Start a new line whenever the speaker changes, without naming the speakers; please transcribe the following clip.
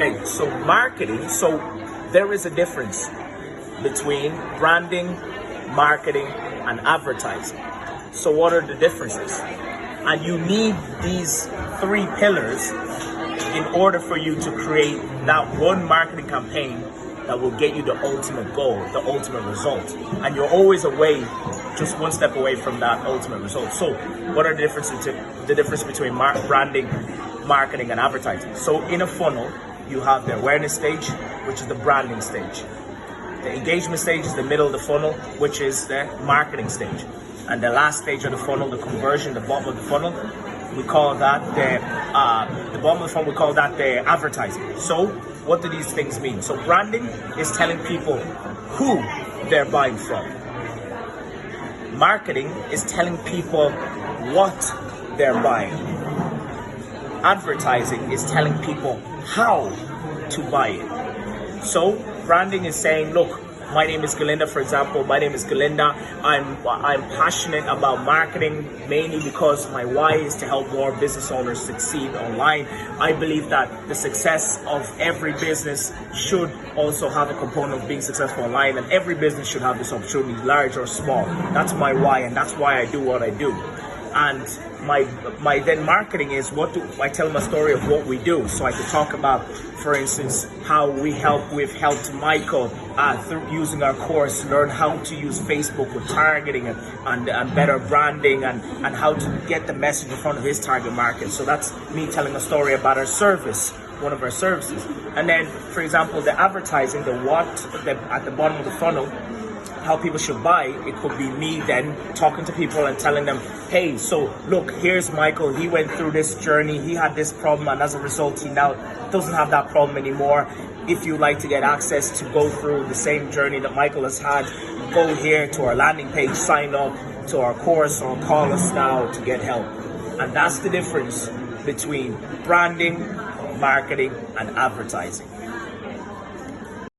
Okay, so marketing, so there is a difference between branding, marketing, and advertising. So what are the differences? And you need these three pillars in order for you to create that one marketing campaign that will get you the ultimate goal, the ultimate result. And you're always away, just one step away from that ultimate result. So what are the difference between branding, marketing, and advertising? So in a funnel, you have the awareness stage, which is the branding stage. The engagement stage is the middle of the funnel, which is the marketing stage. And the last stage of the funnel, the conversion, the bottom of the funnel, we call that the bottom of the funnel, we call that the advertising. So what do these things mean? So branding is telling people who they're buying from. Marketing is telling people what they're buying. Advertising is telling people how to buy it. So branding is saying, look, my name is Galinda, for example. My name is Galinda. I'm passionate about marketing, mainly because my why is to help more business owners succeed online. I believe that the success of every business should also have a component of being successful online, and every business should have this opportunity, large or small. That's my why, and that's why I do what I do. And my then marketing is I tell them a story of what we do. So I could talk about, for instance, how we've helped Michael through using our course learn how to use Facebook with targeting and better branding and how to get the message in front of his target market. So that's me telling a story about our service, one of our services. And then, for example, the advertising, at the bottom of the funnel, how people should buy, it could be me then talking to people and telling them, hey, so look, here's Michael, he went through this journey, he had this problem, and as a result, he now doesn't have that problem anymore. If you'd like to get access to go through the same journey that Michael has had, go here to our landing page, sign up to our course, or call us now to get help. And that's the difference between branding, marketing, and advertising.